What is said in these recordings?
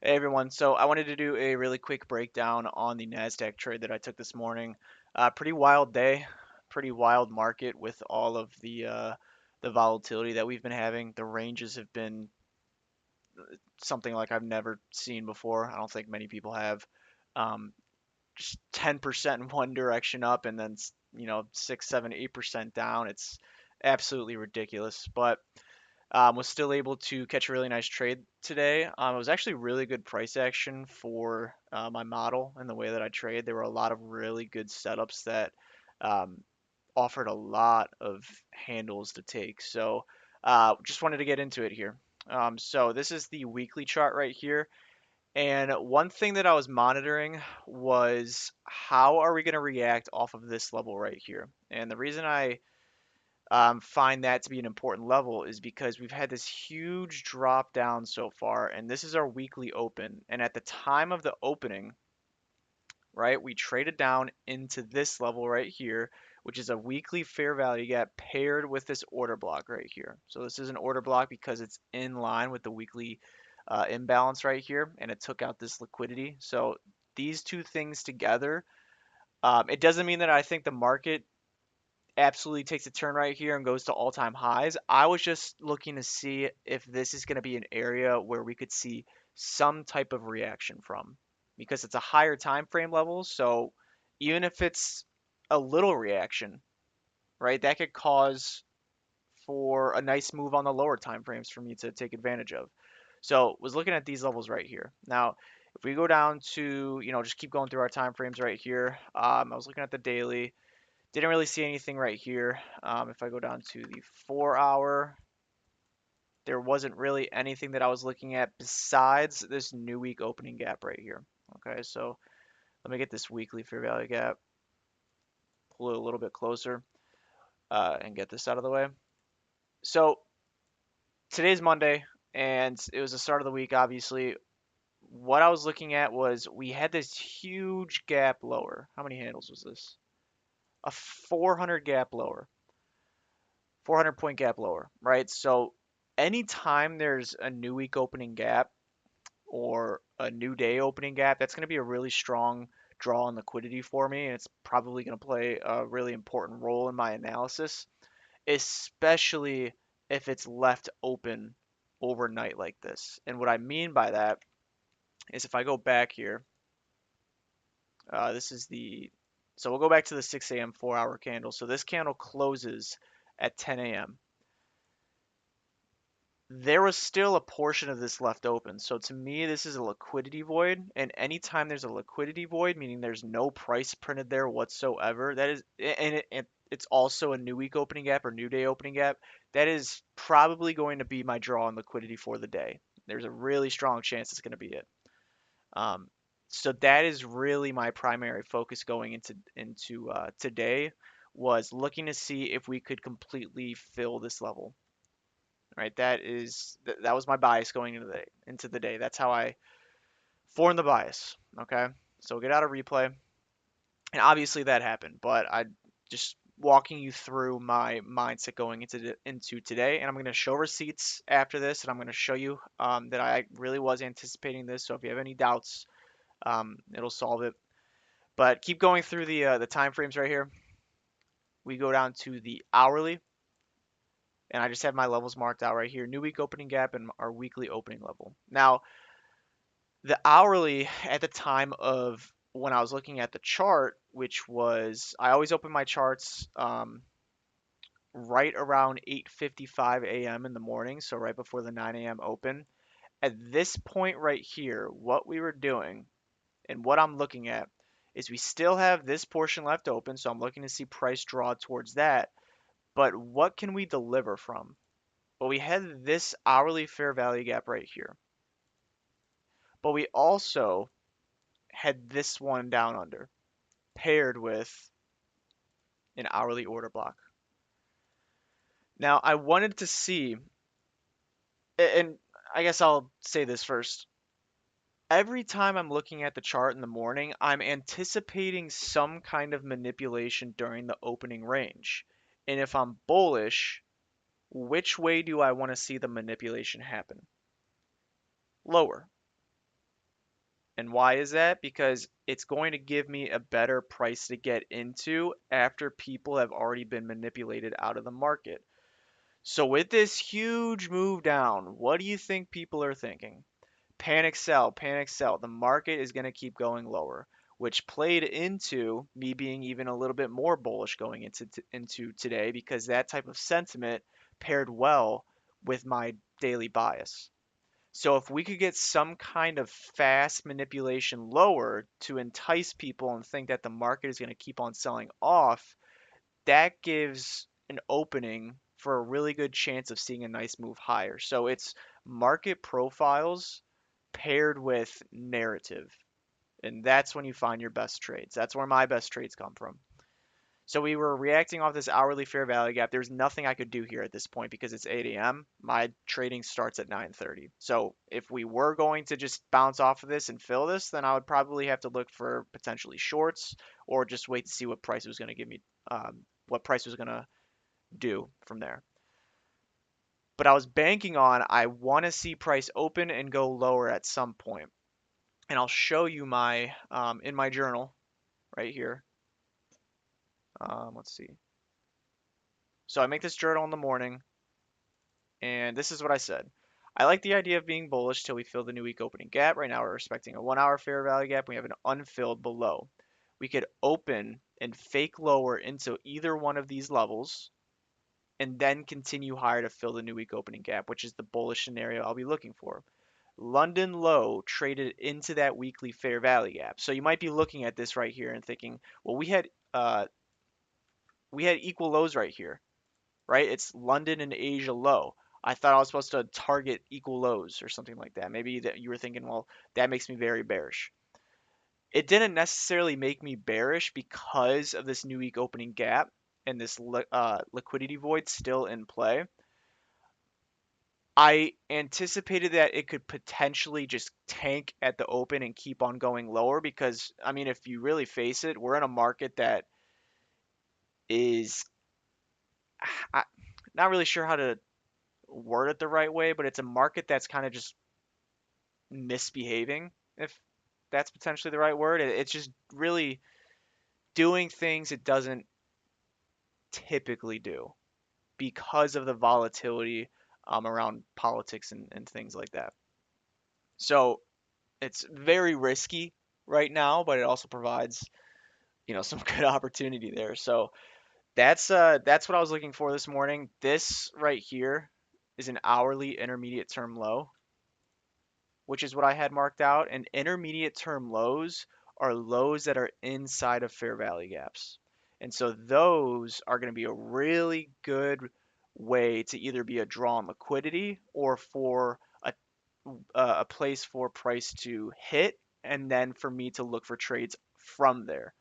Hey everyone, so I wanted to do a really quick breakdown on the NASDAQ trade that I took this morning. Pretty wild day, pretty wild market with all of the volatility that we've been having. The ranges have been something like I've never seen before. I don't think many people have. Um, just 10% in one direction up and then 6, 7, 8% down. It's absolutely ridiculous. But was still able to catch a really nice trade today. It was actually really good price action for my model and the way that I trade. There were a lot of really good setups that um, offered a lot of handles to take. So just wanted to get into it here. So this is the weekly chart right here. And one thing that I was monitoring was how are we going to react off of this level right here? And the reason I find that to be an important level is because we've had this huge drop down so far, and this is our weekly open. And at the time of the opening, right, we traded down into this level right here, which is a weekly fair value gap paired with this order block right here. So this is an order block because it's in line with the weekly imbalance right here, and it took out this liquidity. So these two things together, it doesn't mean that I think the market absolutely takes a turn right here and goes to all-time highs. I was just looking to see if this is going to be an area where we could see some type of reaction from because it's a higher time frame level. So even if it's a little reaction, right, that could cause for a nice move on the lower time frames for me to take advantage of. So was looking at these levels right here. Now, if we go down to, just keep going through our time frames right here. I was looking at the daily. Didn't really see anything right here. If I go down to the 4 hour, there wasn't really anything that I was looking at besides this new week opening gap right here. Okay, so let me get this weekly fair value gap, pull it a little bit closer, and get this out of the way. So today's Monday, and it was the start of the week, obviously. What I was looking at was we had this huge gap lower. How many handles was this? A 400 gap lower. 400 point gap lower, right? So anytime there's a new week opening gap or a new day opening gap, that's going to be a really strong draw on liquidity for me. And it's probably going to play a really important role in my analysis, especially if it's left open overnight like this. And what I mean by that is if I go back here, this is so we'll go back to the 6 a.m. 4 hour candle. So this candle closes at 10 a.m. There was still a portion of this left open. So to me, this is a liquidity void. And anytime there's a liquidity void, meaning there's no price printed there whatsoever, that is, and it's also a new week opening gap or new day opening gap, that is probably going to be my draw on liquidity for the day. There's a really strong chance it's going to be it. Um, so that is really my primary focus going into today was looking to see if we could completely fill this level, right? That was my bias going into the day. That's how I formed the bias. Okay, so we'll get out of replay, and obviously that happened. But I just walking you through my mindset going into today, and I'm going to show receipts after this, and I'm going to show you that I really was anticipating this. So if you have any doubts, it'll solve it. But keep going through the time frames right here. We go down to the hourly, and I just have my levels marked out right here. New week opening gap and our weekly opening level. Now, the hourly at the time of when I was looking at the chart, which was I always open my charts right around 8:55 a.m. in the morning, so right before the 9 a.m. open. At this point right here, what we were doing and what I'm looking at is we still have this portion left open, so I'm looking to see price draw towards that. But what can we deliver from? Well, we had this hourly fair value gap right here, but we also had this one down under paired with an hourly order block. Now, I wanted to see, and I guess I'll say this first. Every time I'm looking at the chart in the morning, I'm anticipating some kind of manipulation during the opening range. And if I'm bullish, which way do I want to see the manipulation happen? Lower. And why is that? Because it's going to give me a better price to get into after people have already been manipulated out of the market. So with this huge move down, what do you think people are thinking? Panic sell, panic sell. The market is going to keep going lower, which played into me being even a little bit more bullish going into today because that type of sentiment paired well with my daily bias. So if we could get some kind of fast manipulation lower to entice people and think that the market is going to keep on selling off, that gives an opening for a really good chance of seeing a nice move higher. So it's market profiles paired with narrative. And that's when you find your best trades. That's where my best trades come from. So we were reacting off this hourly fair value gap. There's nothing I could do here at this point because it's 8 a.m. My trading starts at 9:30. So if we were going to just bounce off of this and fill this, then I would probably have to look for potentially shorts or just wait to see what price was going to give me, what price was going to do from there. But I was banking on I want to see price open and go lower at some point. And I'll show you my in my journal right here. Let's see. So I make this journal in the morning. And this is what I said. I like the idea of being bullish till we fill the new week opening gap. Right now we're expecting a 1 hour fair value gap. We have an unfilled below. We could open and fake lower into either one of these levels and then continue higher to fill the new week opening gap, which is the bullish scenario I'll be looking for. London low traded into that weekly fair value gap. So you might be looking at this right here and thinking, well, we had equal lows right here, right? It's London and Asia low. I thought I was supposed to target equal lows or something like that. Maybe that you were thinking, well, that makes me very bearish. It didn't necessarily make me bearish because of this new week opening gap and this liquidity void still in play. I anticipated that it could potentially just tank at the open and keep on going lower because, I mean, if you really face it, we're in a market that is I, not really sure how to word it the right way, but it's a market that's kind of just misbehaving, if that's potentially the right word. It's just really doing things it doesn't typically do because of the volatility around politics and things like that. So it's very risky right now, but it also provides, some good opportunity there. So that's what I was looking for this morning. This right here is an hourly intermediate term low, which is what I had marked out. And intermediate term lows are lows that are inside of fair value gaps. And so those are going to be a really good way to either be a draw on liquidity or for a place for price to hit and then for me to look for trades from there.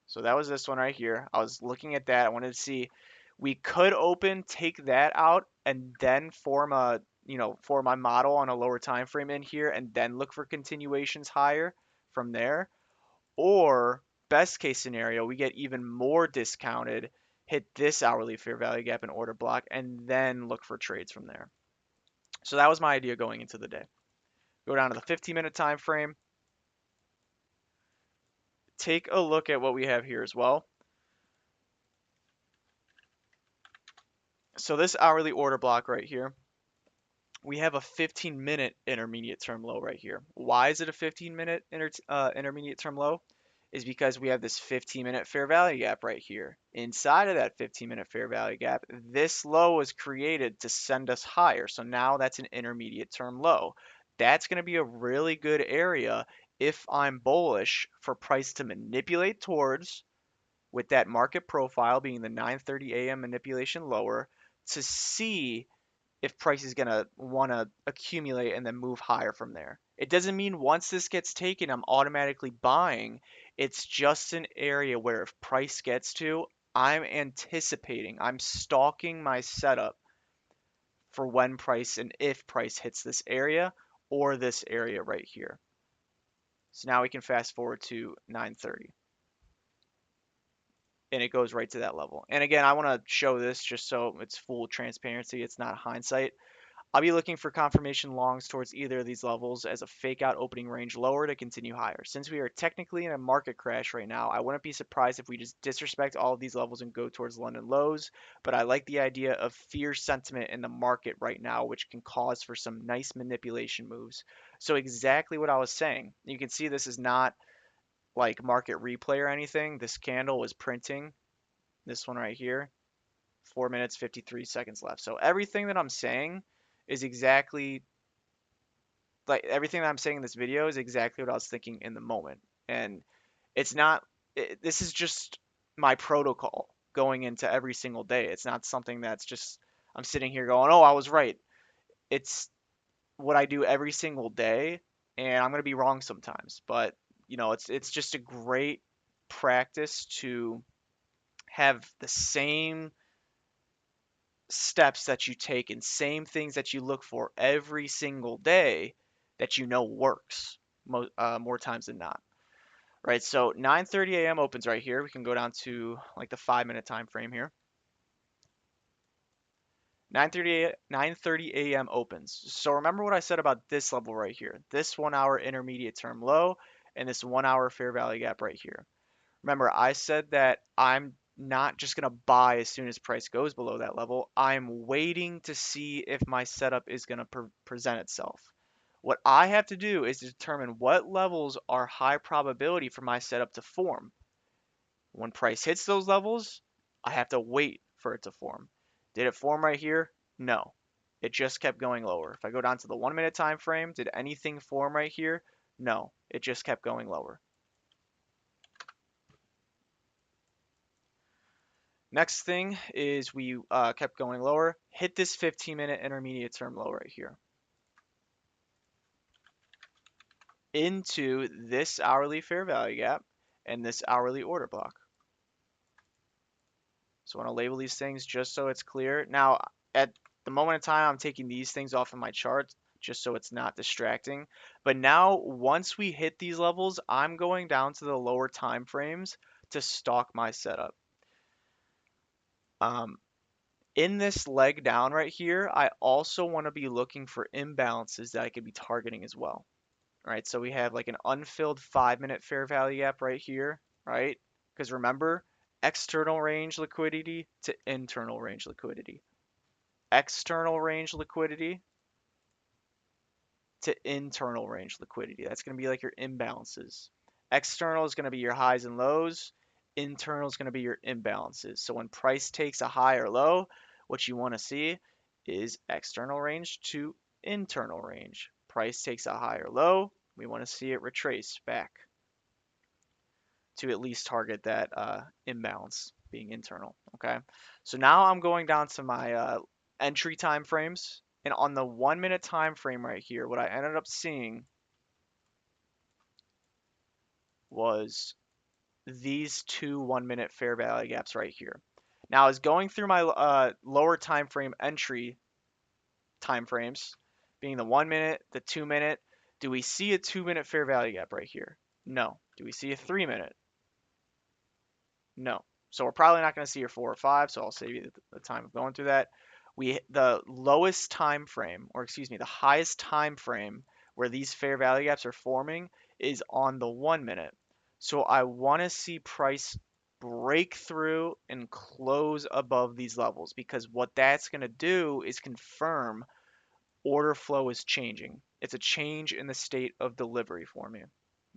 So that was this one right here. I was looking at that. I wanted to see we could open, take that out, and then form my model on a lower time frame in here, and then look for continuations higher from there. Or best case scenario, we get even more discounted, hit this hourly fair value gap and order block, and then look for trades from there. So that was my idea going into the day. Go down to the 15-minute time frame. Take a look at what we have here as well. So this hourly order block right here, we have a 15-minute intermediate term low right here. Why is it a 15-minute intermediate term low? Is because we have this 15-minute fair value gap right here. Inside of that 15-minute fair value gap, this low was created to send us higher. So now that's an intermediate term low. That's going to be a really good area if I'm bullish for price to manipulate towards, with that market profile being the 9:30 a.m. manipulation lower, to see if price is going to want to accumulate and then move higher from there. It doesn't mean once this gets taken, I'm automatically buying. It's just an area where if price gets to, I'm anticipating, I'm stalking my setup for when price and if price hits this area or this area right here. So now we can fast forward to 9:30 and it goes right to that level. And again, I want to show this just so it's full transparency. It's not hindsight. I'll be looking for confirmation longs towards either of these levels as a fake out opening range lower to continue higher. Since we are technically in a market crash right now, I wouldn't be surprised if we just disrespect all of these levels and go towards London lows, but I like the idea of fear sentiment in the market right now, which can cause for some nice manipulation moves. So exactly what I was saying. You can see this is not like market replay or anything. This candle was printing, this one right here, 4 minutes 53 seconds left. So everything that I'm saying is exactly like everything that I'm saying in this video is exactly what I was thinking in the moment. And it's not this is just my protocol going into every single day. It's not something that's just I'm sitting here going, "Oh, I was right." It's what I do every single day, and I'm going to be wrong sometimes, but it's just a great practice to have the same steps that you take and same things that you look for every single day that works more times than not. Right, so 9:30 a.m. opens right here. We can go down to like the 5 minute time frame here. 9:30 a.m. opens. So remember what I said about this level right here. This 1 hour intermediate term low and this 1 hour fair value gap right here. Remember, I said that I'm not just going to buy as soon as price goes below that level. I'm waiting to see if my setup is going to present itself. What I have to do is determine what levels are high probability for my setup to form. When price hits those levels, I have to wait for it to form. Did it form right here? No. It just kept going lower. If I go down to the 1 minute time frame, did anything form right here? No. It just kept going lower. Next thing is we kept going lower, hit this 15-minute intermediate term low right here into this hourly fair value gap and this hourly order block. So I want to label these things just so it's clear. Now, at the moment in time, I'm taking these things off of my chart just so it's not distracting. But now, once we hit these levels, I'm going down to the lower time frames to stalk my setup. In this leg down right here, I also want to be looking for imbalances that I could be targeting as well. All right, so we have like an unfilled 5 minute fair value gap right here, right? Because remember, external range liquidity to internal range liquidity. External range liquidity to internal range liquidity. That's going to be like your imbalances. External is going to be your highs and lows. Internal is going to be your imbalances. So when price takes a high or low, what you want to see is external range to internal range. Price takes a high or low, we want to see it retrace back to at least target that imbalance being internal. Okay, so now I'm going down to my entry time frames, and on the 1 minute time frame right here, what I ended up seeing was these two 1 minute fair value gaps right here. Now, I was going through my lower time frame entry time frames, being the 1 minute, the 2 minute. Do we see a 2 minute fair value gap right here? No. Do we see a 3 minute? No. So we're probably not going to see your 4 or 5, so I'll save you the time of going through that. The lowest time frame, or excuse me, the highest time frame where these fair value gaps are forming is on the 1 minute. So I want to see price break through and close above these levels, because what that's going to do is confirm order flow is changing. It's a change in the state of delivery for me.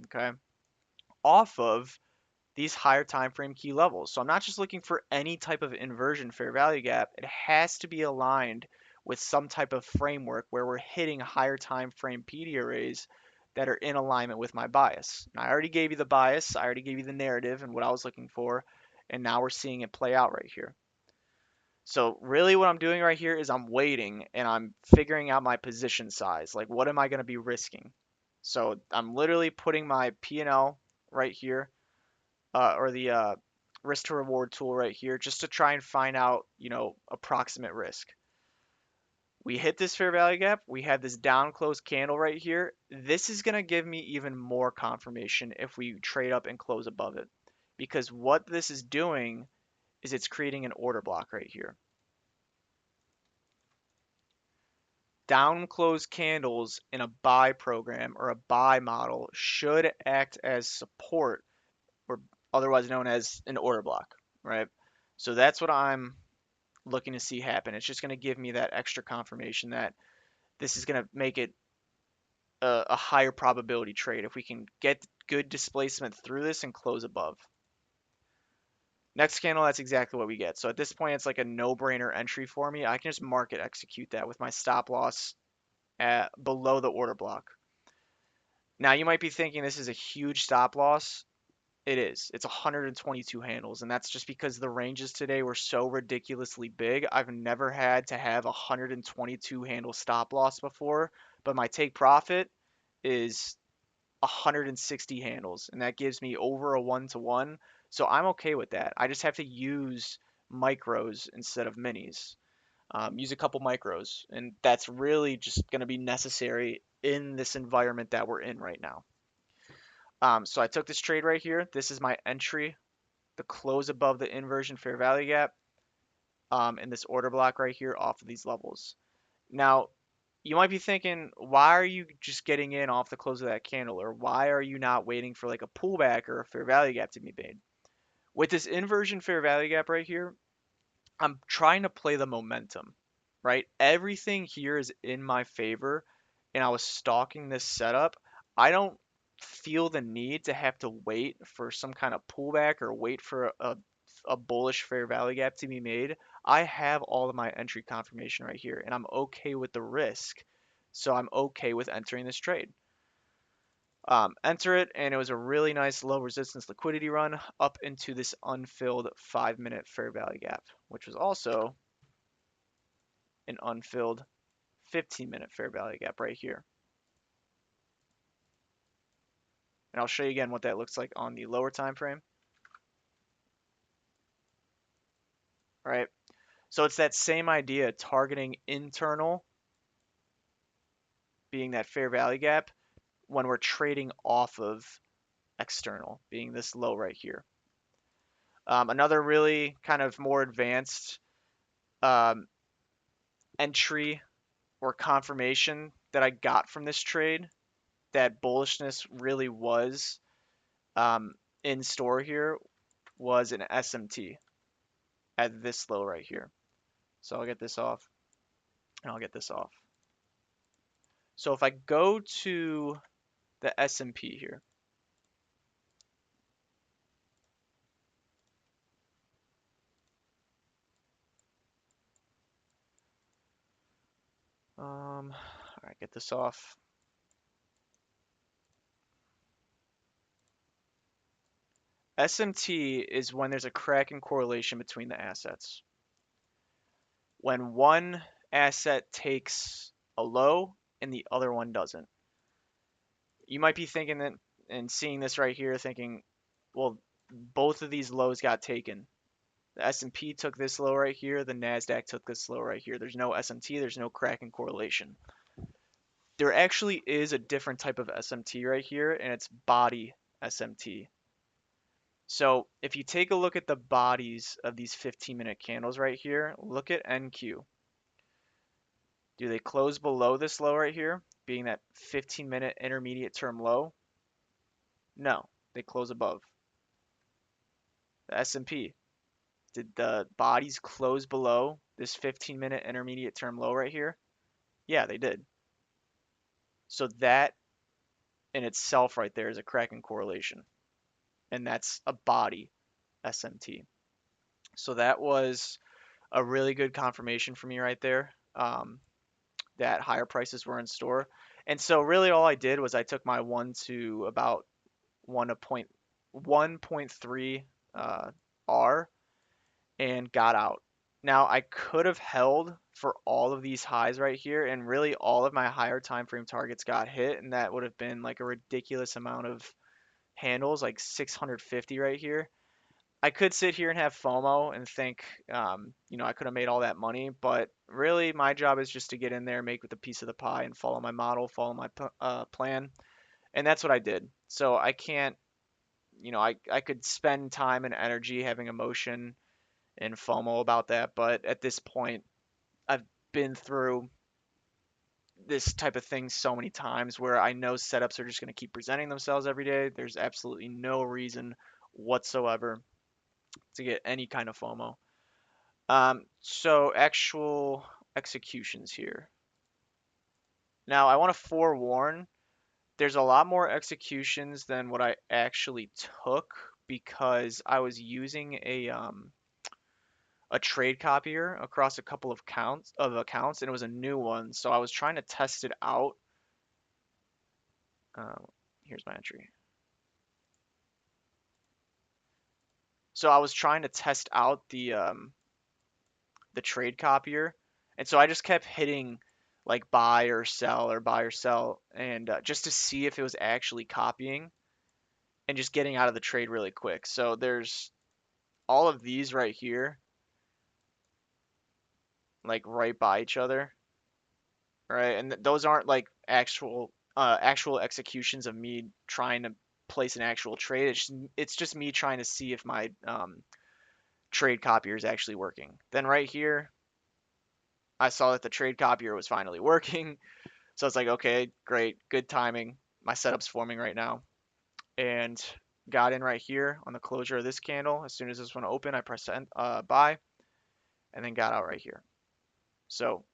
Okay. Off of these higher time frame key levels. So I'm not just looking for any type of inversion fair value gap. It has to be aligned with some type of framework where we're hitting higher time frame PD arrays that are in alignment with my bias. Now, I already gave you the bias, I already gave you the narrative and what I was looking for, and now we're seeing it play out right here. So really what I'm doing right here is I'm waiting and I'm figuring out my position size. Like, what am I going to be risking? So I'm literally putting my P&L right here, or the risk to reward tool right here, just to try and find out, approximate risk. We hit this fair value gap. We have this down close candle right here. This is going to give me even more confirmation if we trade up and close above it. Because what this is doing is it's creating an order block right here. down close candles in a buy program or a buy model should act as support, or otherwise known as an order block, right? So that's what I'm looking to see happen. It's just going to give me that extra confirmation that this is going to make it a higher probability trade if we can get good displacement through this and close above. Next candle, that's exactly what we get. So at this point, it's like a no-brainer entry for me. I can just market execute that with my stop loss at below the order block. Now you might be thinking this is a huge stop loss. It is. It's 122 handles, and that's just because the ranges today were so ridiculously big. I've never had to have a 122 handle stop loss before, but my take profit is 160 handles, and that gives me over a 1-to-1. So I'm okay with that. I just have to use micros instead of minis. Use a couple micros, and that's really just going to be necessary in this environment that we're in right now. So I took this trade right here. This is my entry, the close above the inversion fair value gap, in this order block right here off of these levels. Now, you might be thinking, why are you just getting in off the close of that candle? Or why are you not waiting for like a pullback or a fair value gap to be made? With this inversion fair value gap right here, I'm trying to play the momentum, right? Everything here is in my favor, and I was stalking this setup. I don't feel the need to have to wait for some kind of pullback or wait for a bullish fair value gap to be made. I have all of my entry confirmation right here, and I'm okay with the risk. So I'm okay with entering this trade. Enter it, and it was a really nice low resistance liquidity run up into this unfilled 5-minute fair value gap, which was also an unfilled 15-minute fair value gap right here. And I'll show you again what that looks like on the lower time frame. All right. So it's that same idea, targeting internal being that fair value gap when we're trading off of external being this low right here. Another really kind of more advanced um, entry or confirmation that I got from this trade that bullishness really was um, in store here was an SMT at this low right here. So I'll get this off, and I'll get this off. So if I go to the S&P here, all right, get this off. SMT is when there's a crack in correlation between the assets. When one asset takes a low and the other one doesn't. You might be thinking that and seeing this right here thinking, well, both of these lows got taken. The S&P took this low right here, the Nasdaq took this low right here. There's no SMT, there's no crack in correlation. There actually is a different type of SMT right here, and it's body SMT. So if you take a look at the bodies of these 15-minute candles right here, look at NQ. Do they close below this low right here, being that 15-minute intermediate term low? No, they close above. The S&P, did the bodies close below this 15-minute intermediate term low right here? Yeah, they did. So that in itself right there is a crack in correlation, and that's a body SMT. So that was a really good confirmation for me right there, that higher prices were in store. And so really all I did was I took my 1 to about 1.3 R and got out. Now I could have held for all of these highs right here, and really all of my higher time frame targets got hit, and that would have been like a ridiculous amount of handles, like 650 right here. I could sit here and have FOMO and think, I could have made all that money, but really my job is just to get in there, make with a piece of the pie, and follow my model, follow my plan, and that's what I did. So I can't, I could spend time and energy having emotion and FOMO about that, but at this point, I've been through this type of thing so many times where I know setups are just going to keep presenting themselves every day. There's absolutely no reason whatsoever to get any kind of FOMO. So actual executions here. Now I want to forewarn, there's a lot more executions than what I actually took because I was using a trade copier across a couple of accounts, and it was a new one. So I was trying to test it out. Uh, Here's my entry. So I was trying to test out the trade copier, and so I just kept hitting like buy or sell, and just to see if it was actually copying and just getting out of the trade really quick. So there's all of these right here, like right by each other, right? And those aren't like actual executions of me trying to place an actual trade. It's just me trying to see if my trade copier is actually working. Then right here, I saw that the trade copier was finally working. So it's like, okay, great, good timing. My setup's forming right now. And got in right here on the closure of this candle. As soon as this one opened, I pressed buy and then got out right here. So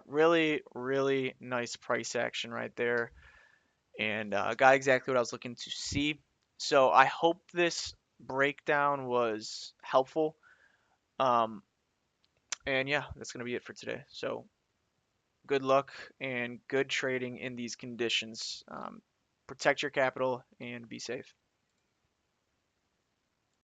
really, really nice price action right there. And got exactly what I was looking to see. So I hope this breakdown was helpful. Um, and yeah, that's going to be it for today. So good luck and good trading in these conditions. Protect your capital and be safe.